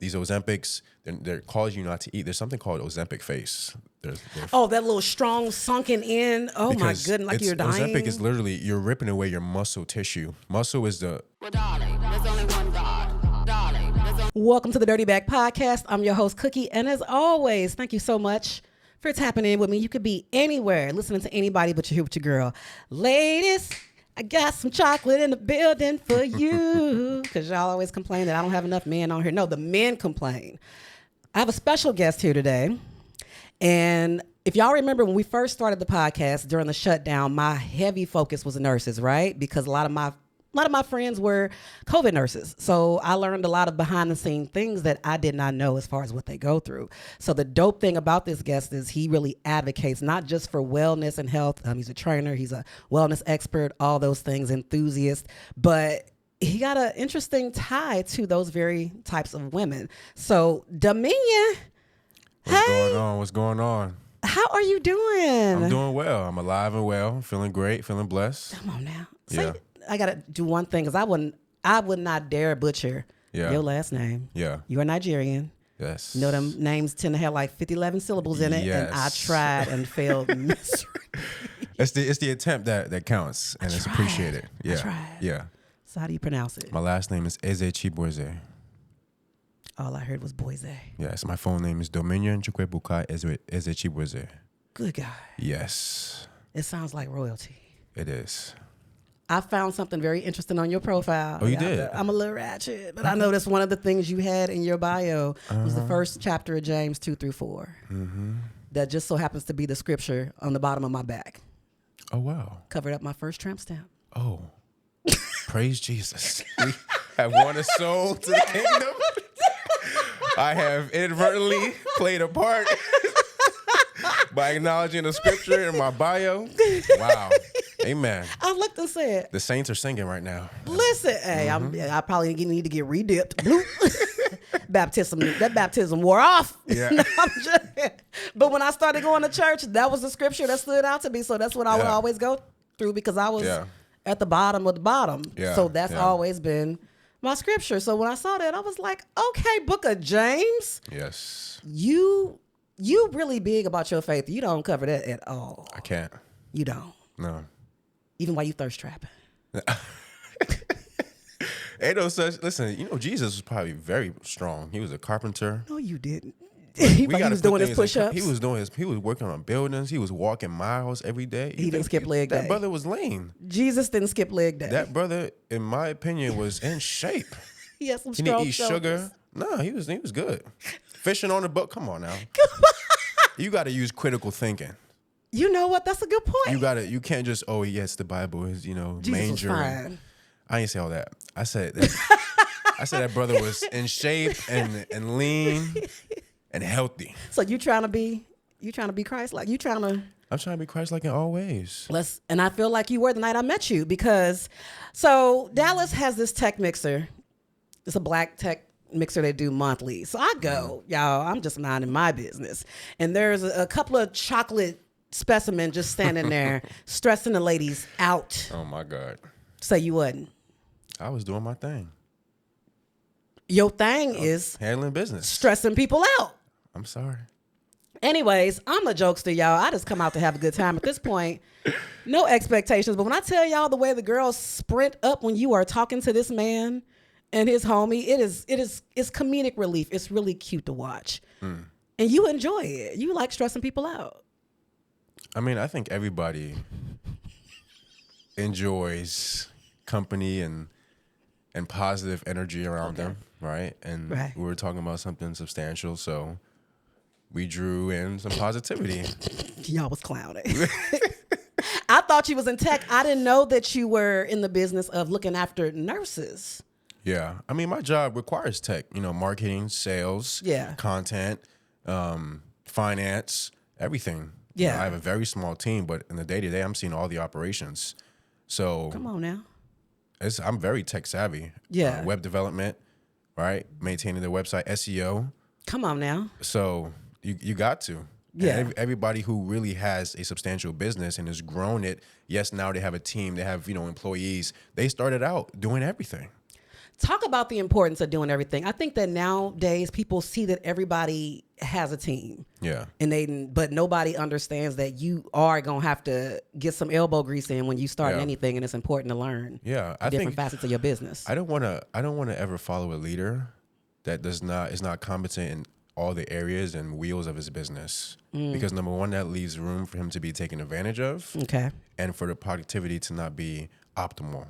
these Ozempics, they're calling you not to eat. There's something called Ozempic face. Oh, that little strong sunken in. Oh my goodness, like you're dying. Ozempic is literally, you're ripping away your muscle tissue. Muscle is the... Well, darling, there's only one God. Darling, Welcome to the Dirty Bag Podcast. I'm your host, Cookie. And as always, thank you so much for tapping in with me. You could be anywhere, listening to anybody, but you're here with your girl. Ladies, I got some chocolate in the building for you. Because y'all always complain that I don't have enough men on here. No, the men complain. I have a special guest here today. And if y'all remember when we first started the podcast during the shutdown, my heavy focus was nurses, right? Because a lot of my friends were COVID nurses. So I learned a lot of behind the scene things that I did not know as far as what they go through. So the dope thing about this guest is he really advocates not just for wellness and health. He's a trainer, he's a wellness expert, all those things, enthusiast, but he got an interesting tie to those very types of women. So Dominion, What's going on? How are you doing? I'm doing well. I'm alive and well, feeling great, feeling blessed. Come on now. Yeah. I gotta do one thing because I would not dare butcher your last name. Yeah. You are Nigerian. Yes. You know them names tend to have like 50, 11 syllables in it. Yes. And I tried and failed miserably. It's the attempt that counts and it's appreciated. Yeah. I tried. Yeah. So how do you pronounce it? My last name is Ezechibueze. All I heard was Boise. Yes. My phone name is Dominion Training Ezechibueze. Good guy. Yes. It sounds like royalty. It is. I found something very interesting on your profile. Oh, you did? I'm a little ratchet, but I noticed one of the things you had in your bio was the first chapter of James 2-4. Mm-hmm. That just so happens to be the scripture on the bottom of my back. Oh, wow. Covered up my first tramp stamp. Oh. Praise Jesus. We have won a soul to the kingdom. I have inadvertently played a part by acknowledging the scripture in my bio. Wow. Amen. I looked and said, the saints are singing right now. Listen, hey, I probably need to get redipped. That baptism wore off. Yeah. No, but when I started going to church, that was the scripture that stood out to me. So that's what I would always go through because I was at the bottom of the bottom. Yeah. So that's always been my scripture. So when I saw that, I was like, okay, Book of James. Yes. You really big about your faith. You don't cover that at all. I can't. You don't. No. Even while you thirst trapping. Ain't no such. Listen, Jesus was probably very strong. He was a carpenter. No, you didn't. He was doing his push-ups. He was working on buildings. He was walking miles every day. He didn't skip leg day. That brother was lean. Jesus didn't skip leg day. That brother, in my opinion, was in shape. He had some He strong didn't eat shoulders. sugar. No, he was good. Fishing on the boat. Come on now. You got to use critical thinking. You know what? That's a good point. You can't just, yes, the Bible is, Jesus manger. was fine. I ain't say all that. I said that brother was in shape and lean and healthy. So you trying to be Christ-like? I'm trying to be Christ-like in all ways. And I feel like you were the night I met you because, so Dallas has this tech mixer. It's a black tech mixer they do monthly. So I go, y'all, I'm just minding my business. And there's a couple of chocolate specimen just standing there stressing the ladies out. Oh my God. So you wasn't. I was doing my thing. Your thing is handling business. Stressing people out. I'm sorry. Anyways, I'm a jokester, y'all. I just come out to have a good time. At this point, no expectations. But when I tell y'all the way the girls sprint up when you are talking to this man and his homie, it's comedic relief. It's really cute to watch. And you enjoy it. You like stressing people out. I mean, I think everybody enjoys company and positive energy around them, right? And we were talking about something substantial, so we drew in some positivity. Y'all was clowning. I thought you was in tech. I didn't know that you were in the business of looking after nurses. Yeah. I mean, my job requires tech, marketing, sales, content, finance, everything. Yeah. I have a very small team, but in the day-to-day, I'm seeing all the operations. So come on now. I'm very tech savvy. Yeah. Web development, right? Maintaining the website, SEO. Come on now. So you got to. Yeah. And everybody who really has a substantial business and has grown it, yes, now they have a team, they have, employees. They started out doing everything. Talk about the importance of doing everything. I think that nowadays people see that everybody has a team. Yeah. But nobody understands that you are going to have to get some elbow grease in when you start anything, and it's important to learn different facets of your business. I don't want to ever follow a leader that is not competent in all the areas and wheels of his business. Because number one, that leaves room for him to be taken advantage of. Okay. And for the productivity to not be optimal.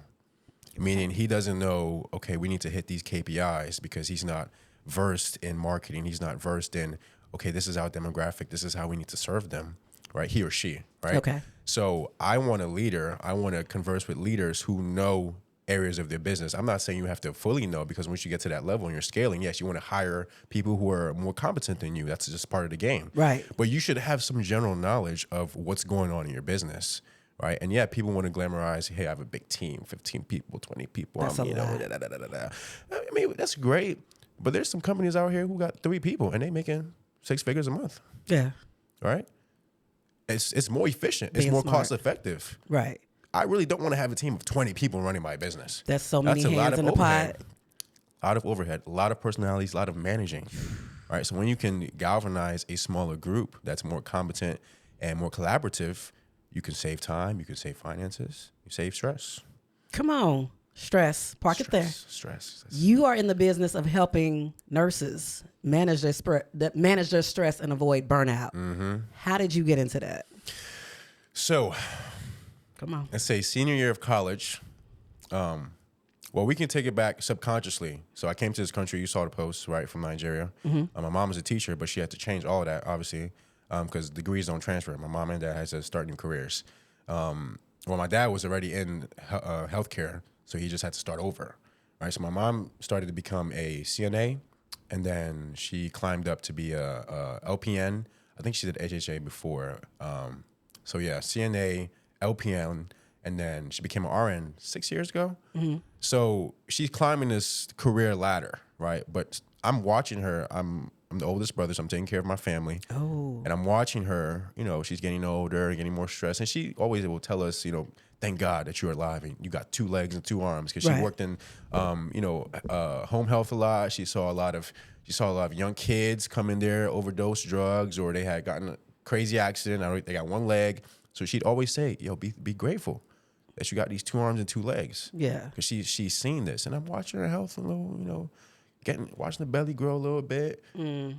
Meaning he doesn't know, okay, we need to hit these KPIs because he's not versed in marketing. He's not versed in, okay, this is our demographic. This is how we need to serve them, right? He or she, right? Okay. So I want a leader. I want to converse with leaders who know areas of their business. I'm not saying you have to fully know, because once you get to that level and you're scaling, yes, you want to hire people who are more competent than you. That's just part of the game. Right. But you should have some general knowledge of what's going on in your business. Right. And yeah, people want to glamorize, hey, I have a big team, 15 people, 20 people. That's a lot. I mean, that's great. But there's some companies out here who got 3 people and they making 6 figures a month. Yeah. Right. It's more efficient. Being it's more smart. cost effective. Right. I really don't want to have a team of 20 people running my business. That's so many a lot hands of in the overhead. pot. A lot of overhead, a lot of personalities, a lot of managing. Right. So when you can galvanize a smaller group that's more competent and more collaborative, you can save time, you can save finances, you save stress. Come on. Stress. Park it there. Stress. You are in the business of helping nurses manage their stress and avoid burnout. Mm-hmm. How did you get into that? So, come on. Let's say senior year of college. Well, we can take it back subconsciously. So I came to this country. You saw the post, right, from Nigeria. Mm-hmm. My mom was a teacher, but she had to change all of that, obviously, because degrees don't transfer. My mom and dad had to start new careers. Well, my dad was already in healthcare, so he just had to start over. Right. So my mom started to become a CNA, and then she climbed up to be a LPN. I think she did HHA before. So yeah, CNA, LPN, and then she became an RN 6 years ago. Mm-hmm. So she's climbing this career ladder, right? But I'm watching her. I'm the oldest brother, so I'm taking care of my family. Oh. And I'm watching her, she's getting older, getting more stressed. And she always will tell us, thank God that you're alive and you got 2 legs and 2 arms, because she worked in, home health a lot. She saw a lot of young kids come in there, overdose drugs, or they had gotten a crazy accident. They got 1 leg. So she'd always say, be grateful that you got these 2 arms and 2 legs. Yeah. Because she's seen this. And I'm watching her health a little, watching the belly grow a little bit,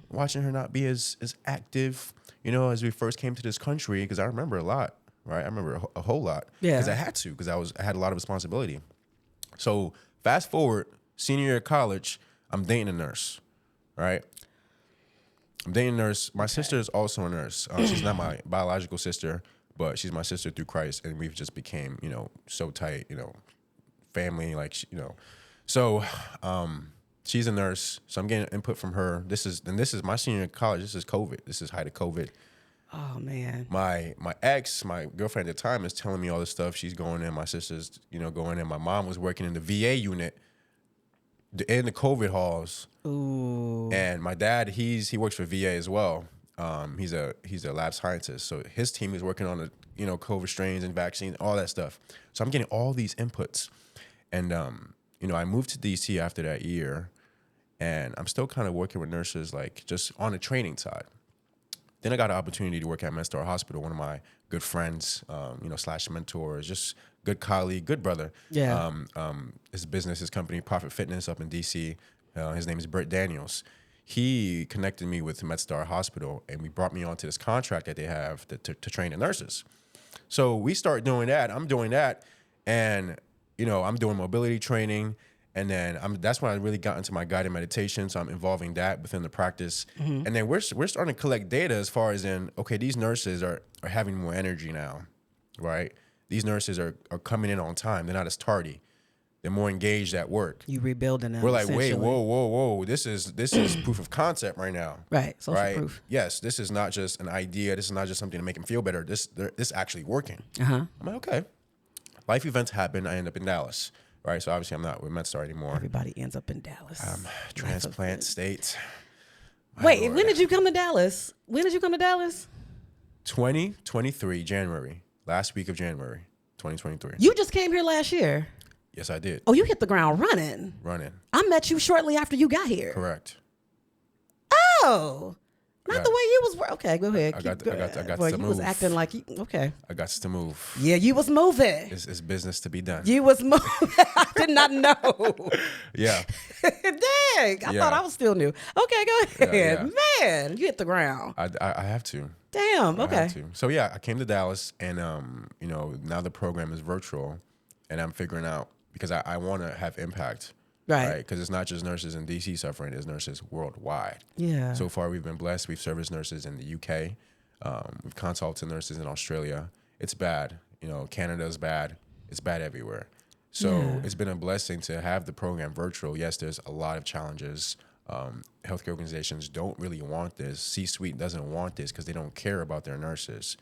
watching her not be as active, as we first came to this country, because I remember a lot, right? I remember a whole lot. Yeah. Because I had to, because I had a lot of responsibility. So fast forward, senior year of college, I'm dating a nurse, right? I'm dating a nurse. My sister is also a nurse. She's not my biological sister, but she's my sister through Christ, and we've just became, so tight, family, So, she's a nurse, so I'm getting input from her. This is my senior year of college. This is COVID. This is height of COVID. Oh man. My ex, my girlfriend at the time, is telling me all this stuff. She's going in. My sister's, going in. My mom was working in the VA unit, in the COVID halls. Ooh. And my dad, he works for VA as well. He's a lab scientist. So his team is working on the, COVID strains and vaccines, all that stuff. So I'm getting all these inputs. And, I moved to DC after that year, and I'm still kind of working with nurses, just on the training side. Then I got an opportunity to work at MedStar Hospital, one of my good friends, / mentors, just good colleague, good brother. Yeah. His company, Profit Fitness, up in DC. His name is Britt Daniels. He connected me with MedStar Hospital, and we brought me onto this contract that they have to train the nurses. So we start doing that. I'm doing that, and I'm doing mobility training, and then that's when I really got into my guided meditation. So I'm involving that within the practice, and then we're starting to collect data as far as okay, these nurses are having more energy now, right? These nurses are coming in on time. They're not as tardy. They're more engaged at work. You rebuilding them. We're like, wait, whoa. This is proof of concept right now. Right. Social proof. Yes, this is not just an idea. This is not just something to make them feel better. This actually working. I'm like, okay. Life events happen. I end up in Dallas. Right. So obviously I'm not with MedStar anymore. Everybody ends up in Dallas. Transplant state. Wait, when did you come to Dallas? 2023, January. Last week of January, 2023. You just came here last year. Yes, I did. Oh, you hit the ground running. I met you shortly after you got here. Correct. Oh, not the way you was. Okay, go ahead. I got Boy, to you move. was acting like you. Okay. I got to move. Yeah, you was moving. It's business to be done. You was moving. I did not know. Yeah. Dang, I thought I was still new. Okay, go ahead. Yeah. Man, you hit the ground. I have to. Damn. Okay. I have to. So yeah, I came to Dallas, and now the program is virtual, and I'm figuring out because I want to have impact. Right, because it's not just nurses in DC suffering; it's nurses worldwide. Yeah. So far, we've been blessed. We've serviced nurses in the UK. We've consulted nurses in Australia. It's bad. Canada's bad. It's bad everywhere. So it's been a blessing to have the program virtual. Yes, there's a lot of challenges. Healthcare organizations don't really want this. C-suite doesn't want this because they don't care about their nurses.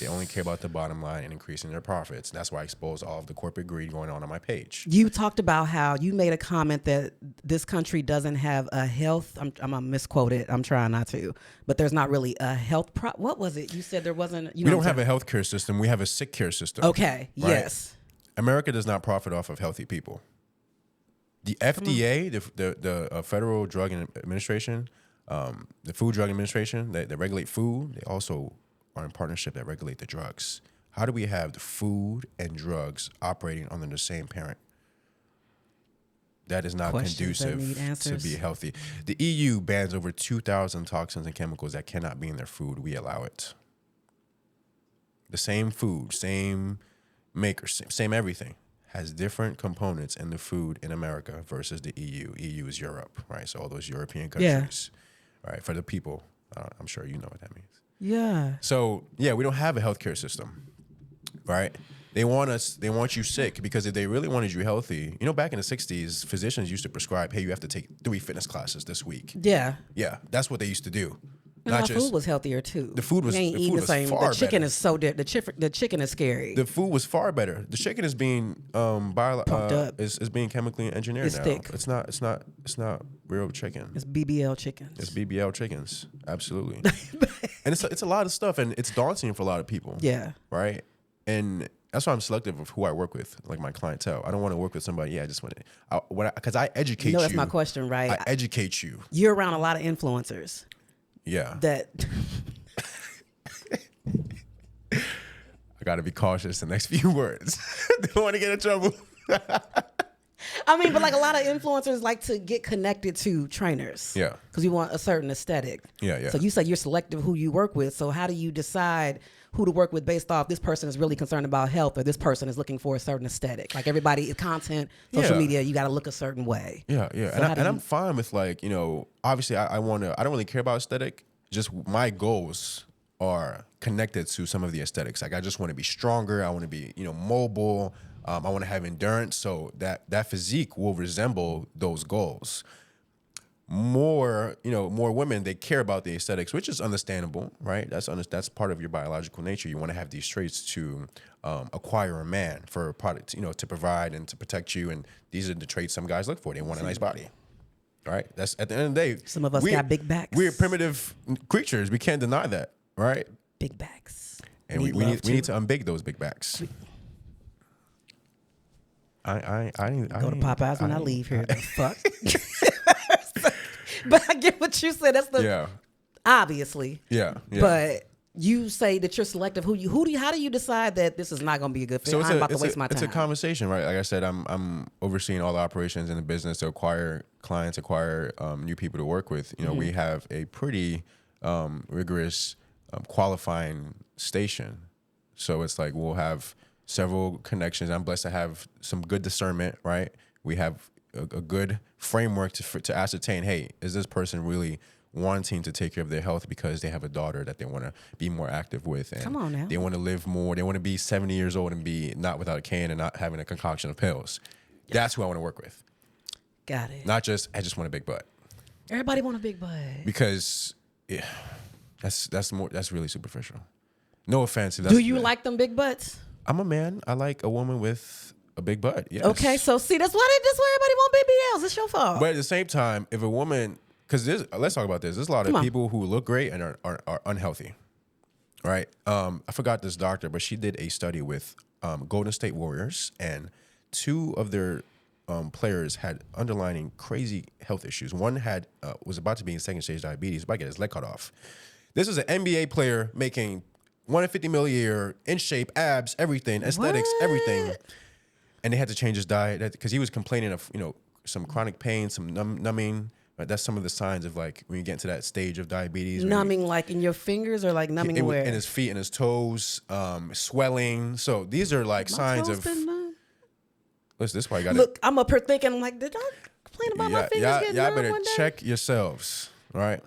They only care about the bottom line and increasing their profits. And that's why I expose all of the corporate greed going on my page. You talked about how you made a comment that this country doesn't have a health. I'm gonna misquote it. I'm trying not to, but there's not really a health. What was it? You said there wasn't. We don't have a healthcare system. We have a sick care system. Okay. Right? Yes. America does not profit off of healthy people. The FDA, the Federal Drug Administration, the Food Drug Administration, they regulate food. They also are in partnership that regulate the drugs. How do we have the food and drugs operating under the same parent? That is not conducive to be healthy. The EU bans over 2,000 toxins and chemicals that cannot be in their food. We allow it. The same food, same maker, same everything, has different components in the food in America versus the EU. EU is Europe, right? So all those European countries, right? For the people, I'm sure you know what that means. Yeah. So yeah, we don't have a healthcare system, right? They want you sick because if they really wanted you healthy, back in the 60s, physicians used to prescribe, hey, you have to take 3 fitness classes this week. Yeah. Yeah, that's what they used to do. And our food was healthier too. The food was the same. The chicken is so different. The chicken is scary. The food was far better. The chicken is being is being chemically engineered it's now. Thick. It's not real chicken. It's BBL chickens. It's BBL chickens. Absolutely. And it's a lot of stuff, and it's daunting for a lot of people. Yeah. Right. And that's why I'm selective of who I work with, like my clientele. I don't want to work with somebody. Yeah, I just want to, because I educate you. That's my question, right? I educate you. You're around a lot of influencers. Yeah. That I got to be cautious the next few words. Don't want to get in trouble. I mean, but like a lot of influencers like to get connected to trainers. Yeah. Because you want a certain aesthetic. Yeah. So you say you're selective who you work with. So how do you decide who to work with based off this person is really concerned about health or this person is looking for a certain aesthetic? Like everybody, content, social media, you got to look a certain way. Yeah. So I'm fine with obviously I don't really care about aesthetic. Just my goals are connected to some of the aesthetics. Like I just want to be stronger. I want to be, mobile. I want to have endurance. So that physique will resemble those goals. More women, they care about the aesthetics, which is understandable, right? That's part of your biological nature. You want to have these traits to acquire a man for a product, to provide and to protect you. And these are the traits some guys look for. They want a nice body. Right? That's at the end of the day. Some of us got big backs. We're primitive creatures. We can't deny that, right? Big backs. And we need to unbig those big backs. I go to Popeyes when I leave here. Fuck. But I get what you said. That's the obviously. Yeah. But you say that you're selective. How do you decide that this is not going to be a good fit? I'm about to waste my time. It's a conversation, right? Like I said, I'm overseeing all the operations in the business to acquire clients, new people to work with. We have a pretty rigorous qualifying station. So it's like we'll have several connections. I'm blessed to have some good discernment, right? We have a good framework to ascertain, hey, is this person really wanting to take care of their health because they have a daughter that they want to be more active with, and come on now, they want to live more. They want to be 70 years old and be not without a cane and not having a concoction of pills. Yeah. That's who I want to work with. Got it. Not just I just want a big butt. Everybody want a big butt because that's really superficial. No offense. Do you like them big butts? I'm a man. I like a woman with a big butt. Yes. Okay, so see, that's why everybody want BBLs. It's your fault. But at the same time, if a woman, because let's talk about this. There's a lot of people who look great and are unhealthy, right? I forgot this doctor, but she did a study with Golden State Warriors, and two of their players had underlying crazy health issues. One had was about to be in second stage diabetes, about to get his leg cut off. This is an NBA player making $150 million a year, in shape, abs, everything, aesthetics, everything. And they had to change his diet because he was complaining of, some chronic pain, some numbing. Right? That's some of the signs of like when you get into that stage of diabetes. Numbing like in your fingers or like numbing where? In his feet and his toes, swelling. So these are like signs of. Listen, this is why you got to. Look, I'm up here thinking, like, did I complain about my fingers getting numb better one day? check yourselves, all right?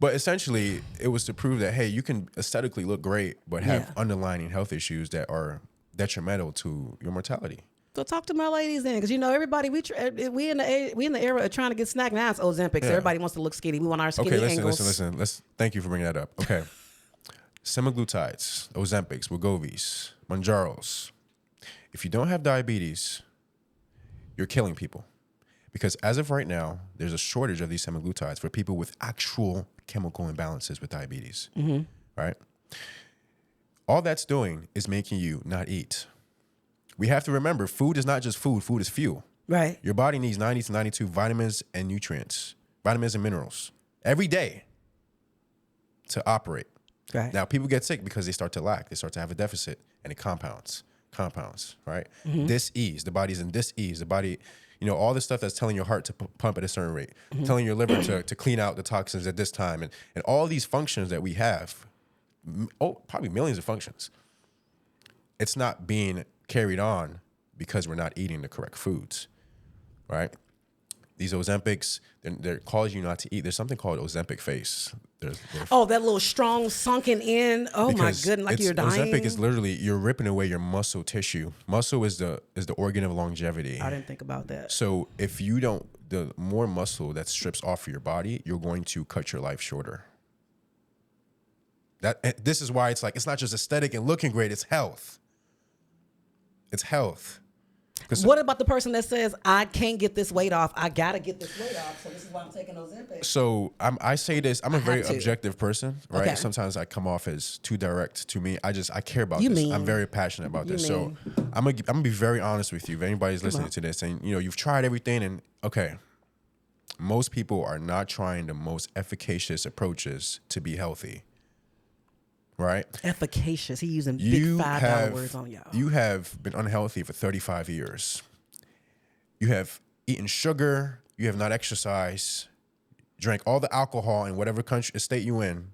But essentially, it was to prove that, hey, you can aesthetically look great, but have underlying health issues that are detrimental to your mortality. So talk to my ladies then, because everybody we in the era of trying to get snack. Now it's Ozempic, so everybody wants to look skinny. We want our skinny angles. Listen. Thank you for bringing that up. Okay, semaglutides, Ozempics, Wegovy's, Mounjaros. If you don't have diabetes, you're killing people, because as of right now, there's a shortage of these semaglutides for people with actual chemical imbalances with diabetes. Right? All that's doing is making you not eat. We have to remember, food is not just food. Food is fuel. Right. Your body needs 90 to 92 vitamins and nutrients, vitamins and minerals every day to operate. Right. Now, people get sick because they start to lack. They start to have a deficit, and it compounds, right? Dis-ease. The body's in dis-ease. The body, all the stuff that's telling your heart to pump at a certain rate, telling your liver to clean out the toxins at this time, and all these functions that we have, probably millions of functions, it's not being carried on because we're not eating the correct foods, right? These Ozempics, they're causing you not to eat. There's something called Ozempic face. There's that little strong sunken in. Oh my goodness, like you're dying. Ozempic is literally, you're ripping away your muscle tissue. Muscle is the organ of longevity. I didn't think about that. So if you don't, the more muscle that strips off of your body, you're going to cut your life shorter. This is why it's like, it's not just aesthetic and looking great, it's health. It's health. What about the person that says, I can't get this weight off, I gotta get this weight off, so this is why I'm taking Ozempic? So I say this, I'm a very objective person, right? Okay. Sometimes I come off as too direct to me. I care about You this. mean. I'm very passionate about this. So I'm gonna be very honest with you. If anybody's listening to this and you've tried everything, and okay, most people are not trying the most efficacious approaches to be healthy. Right? Efficacious. He using big $5 words on y'all. You have been unhealthy for 35 years. You have eaten sugar. You have not exercised. Drank all the alcohol in whatever country, state you in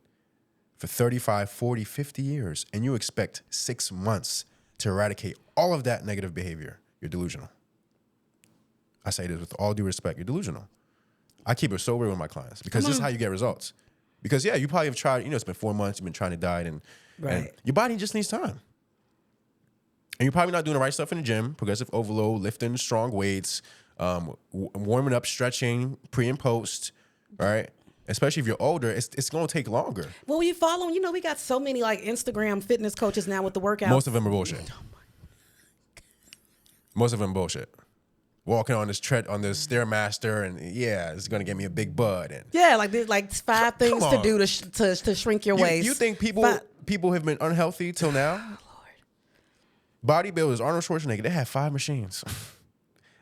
for 35, 40, 50 years. And you expect 6 months to eradicate all of that negative behavior. You're delusional. I say this with all due respect. You're delusional. I keep it sober with my clients because this is how you get results. Because, you probably have tried, it's been 4 months, you've been trying to diet, and your body just needs time. And you're probably not doing the right stuff in the gym, progressive overload, lifting strong weights, warming up, stretching, pre and post, right? Especially if you're older, it's going to take longer. Well, you follow, we got so many like Instagram fitness coaches now with the workouts. Most of them are bullshit. Most of them bullshit. Walking on this Stairmaster, and it's gonna get me a big butt. And like there's like 5 things to do to shrink your waist. You think people have been unhealthy till now? Oh, Lord. Bodybuilders, Arnold Schwarzenegger, they had 5 machines.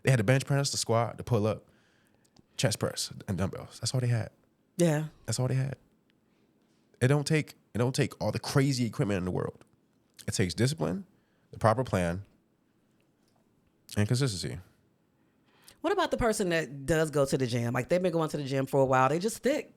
They had the bench press, the squat, the pull up, chest press, and dumbbells. That's all they had. Yeah, that's all they had. It don't take all the crazy equipment in the world. It takes discipline, the proper plan, and consistency. What about the person that does go to the gym? Like they've been going to the gym for a while. They just thick.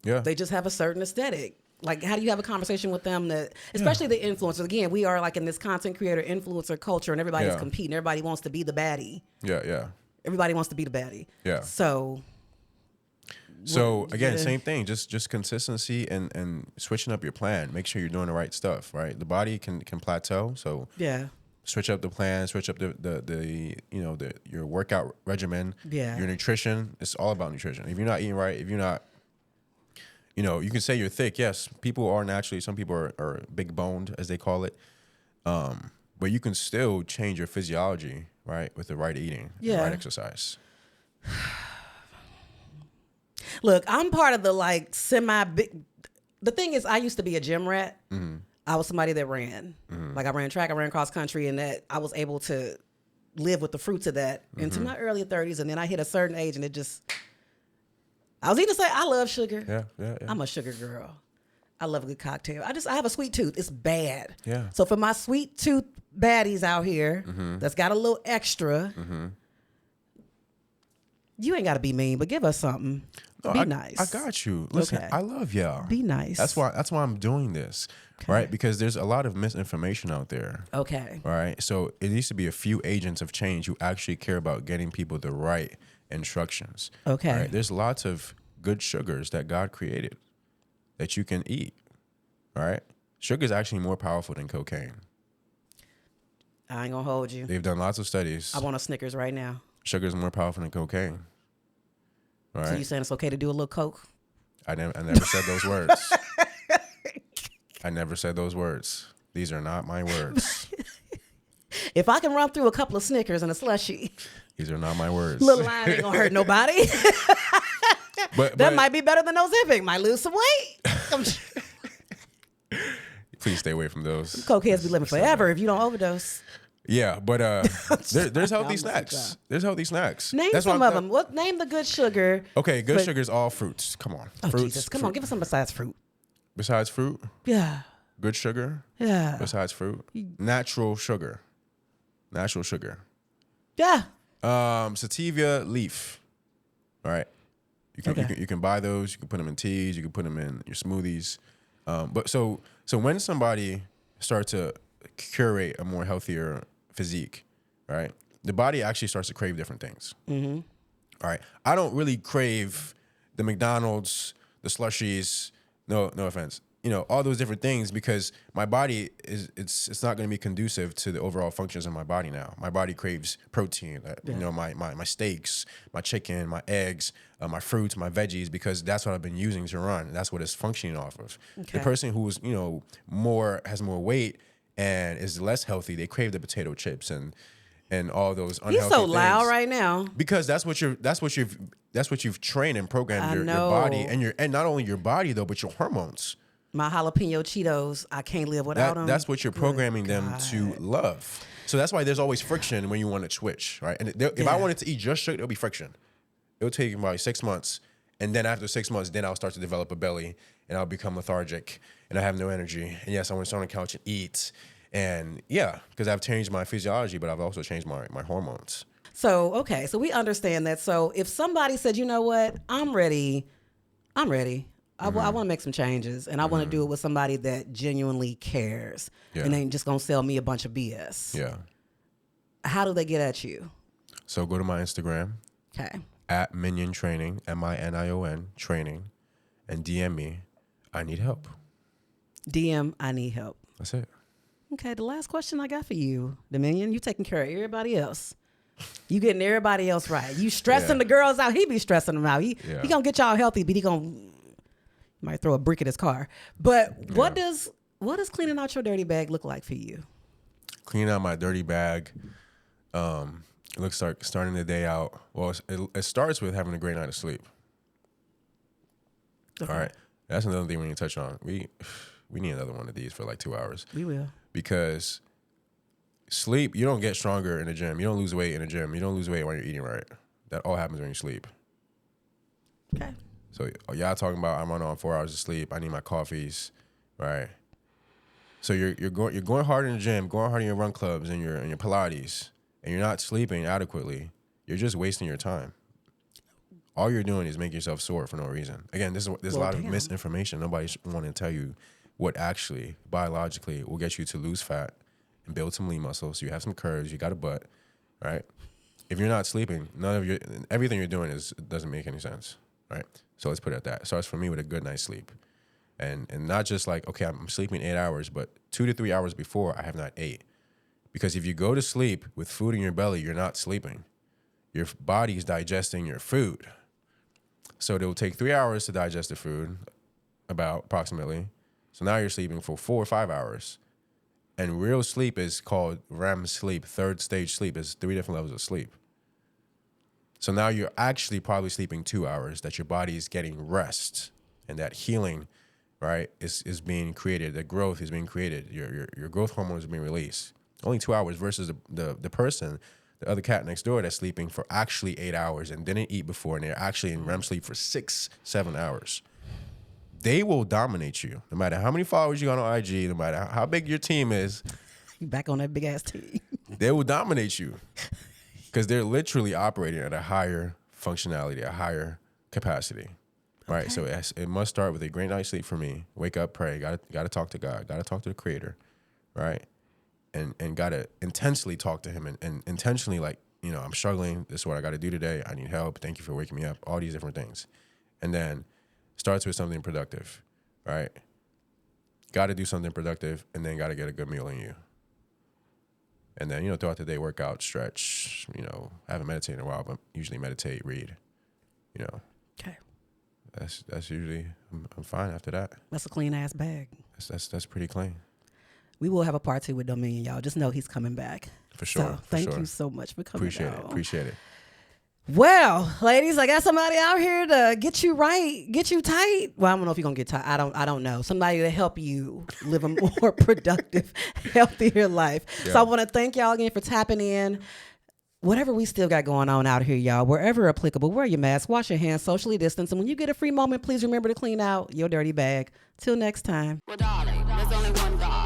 Yeah. They just have a certain aesthetic. Like how do you have a conversation with them that, especially the influencers? Again, we are like in this content creator influencer culture and everybody's competing. Everybody wants to be the baddie. Yeah. Everybody wants to be the baddie. Yeah. So again, same thing. Just consistency and switching up your plan. Make sure you're doing the right stuff, right? The body can plateau. So switch up the plan, switch up your workout regimen, your nutrition. It's all about nutrition. If you're not eating right, if you're not, you can say you're thick. Yes, people are naturally, some people are big boned, as they call it. But you can still change your physiology, right, with the right eating, the right exercise. Look, I'm part of the like semi-big. The thing is, I used to be a gym rat. Mm-hmm. I was somebody that ran. Mm-hmm. Like I ran track, I ran cross country, and that I was able to live with the fruits of that into my early 30s, and then I hit a certain age, and it just. I was even say I love sugar. Yeah. I'm a sugar girl. I love a good cocktail. I have a sweet tooth. It's bad. Yeah. So for my sweet tooth baddies out here, that's got a little extra. You ain't got to be mean, but give us something. No, be nice. I got you. Listen, Okay. I love y'all. Be nice. That's why I'm doing this, right? Because there's a lot of misinformation out there. Okay. Right. So it needs to be a few agents of change who actually care about getting people the right instructions. Okay. Right? There's lots of good sugars that God created that you can eat. Right. Sugar is actually more powerful than cocaine. I ain't gonna hold you. They've done lots of studies. I want a Snickers right now. Sugar is more powerful than cocaine. Right. So you saying it's okay to do a little coke? I never said those words. I never said those words. These are not my words. If I can run through a couple of Snickers and a slushie, These are not my words. little line ain't gonna hurt nobody. But That might be better than those Ozempic. Might lose some weight. please stay away from those. Cokeheads be living forever if you don't overdose. Yeah, but there's healthy I'm snacks. just There's healthy snacks. Name That's some why of them. Name the good sugar. Okay, good But- sugar is all fruits. Come on. Oh, Fruits. Jesus. Come on, give us some besides fruit. Besides fruit, Yeah. good sugar. Yeah. Besides fruit, natural sugar. Natural sugar. Yeah. Sativa leaf. All right. You can buy those. You can put them in teas. You can put them in your smoothies. But so when somebody starts to curate a more healthier physique, right? The body actually starts to crave different things. Mm-hmm. All right. I don't really crave the McDonald's, the slushies. No offense. All those different things because my body it's not going to be conducive to the overall functions of my body now. My body craves protein, my steaks, my chicken, my eggs, my fruits, my veggies, because that's what I've been using to run. That's what it's functioning off of. Okay. The person who's, has more weight and is less healthy, they crave the potato chips and all those unhealthy He's so loud things. right now. Because that's what you've trained and programmed your body and not only your body though, but your hormones. My jalapeno Cheetos, I can't live without them. That's what you're programming them to love. So that's why there's always friction when you want to switch, right? And if I wanted to eat just sugar, there'll be friction. It'll take about 6 months. And then after 6 months, then I'll start to develop a belly and I'll become lethargic and I have no energy. And yes, I want to sit on the couch and eat. And yeah, because I've changed my physiology, but I've also changed my hormones. So, okay. So we understand that. So if somebody said, you know what, I'm ready. I want to make some changes, and I want to do it with somebody that genuinely cares and ain't just going to sell me a bunch of BS. Yeah. How do they get at you? So go to my Instagram. Okay. At Minion Training, MINION Training, and DM me, I need help. DM, I need help. That's it. Okay, the last question I got for you, Dominion, you taking care of everybody else. You getting everybody else right. You stressing the girls out. He be stressing them out. He gonna get y'all healthy, but he might throw a brick at his car. But what does cleaning out your dirty bag look like for you? Cleaning out my dirty bag. It looks like starting the day out. Well, it starts with having a great night of sleep. Okay. All right. That's another thing we need to touch on. We need another one of these for like 2 hours. We will. Because sleep, you don't get stronger in the gym. You don't lose weight in the gym. You don't lose weight when you're eating right. That all happens when you sleep. Okay. So y'all talking about I'm running on 4 hours of sleep. I need my coffees, right? So you're going hard in the gym, going hard in your run clubs and your Pilates, and you're not sleeping adequately. You're just wasting your time. All you're doing is making yourself sore for no reason. Again, there's a lot of misinformation. Nobody's wanting to tell you what actually biologically will get you to lose fat and build some lean muscle. So you have some curves, you got a butt, right? If you're not sleeping, everything you're doing doesn't make any sense, right? So let's put it at that. It starts for me with a good night's sleep. And not just like, okay, I'm sleeping 8 hours, but 2 to 3 hours before I have not ate. Because if you go to sleep with food in your belly, you're not sleeping. Your body's digesting your food. So it will take 3 hours to digest the food, approximately. So now you're sleeping for 4 or 5 hours. And real sleep is called REM sleep, third stage sleep. There's 3 different levels of sleep. So now you're actually probably sleeping 2 hours, that your body is getting rest and that healing, right, is being created. The growth is being created. Your growth hormones are being released. Only 2 hours versus the person the other cat next door that's sleeping for actually 8 hours and didn't eat before, and they're actually in REM sleep for 6-7 hours. They will dominate you, no matter how many followers you got on IG, no matter how big your team is. You back on that big ass team. They will dominate you because they're literally operating at a higher functionality, a higher capacity. Right, okay. So it must start with a great night's sleep for me. Wake up, pray. Got to talk to God. Got to talk to the Creator, right? And got to intensely talk to Him and intentionally, like, you know, I'm struggling. This is what I got to do today. I need help. Thank you for waking me up. All these different things, and then starts with something productive, right? Got to do something productive, and then got to get a good meal in you. And then, you know, throughout the day, work out, stretch. You know, I haven't meditated in a while, but usually meditate, read. You know. Okay. That's usually I'm fine after that. That's a clean ass bag. That's pretty clean. We will have a part 2 with Dominion, y'all. Just know he's coming back. For sure. So thank you so much for coming. Appreciate it. Well, ladies, I got somebody out here to get you right, get you tight. Well, I don't know if you're gonna get tight. I don't know. Somebody to help you live a more productive, healthier life. Yeah. So I want to thank y'all again for tapping in. Whatever we still got going on out here, y'all, wherever applicable, wear your mask, wash your hands, socially distance, and when you get a free moment, please remember to clean out your dirty bag. Till next time. Well, darling, there's only one God.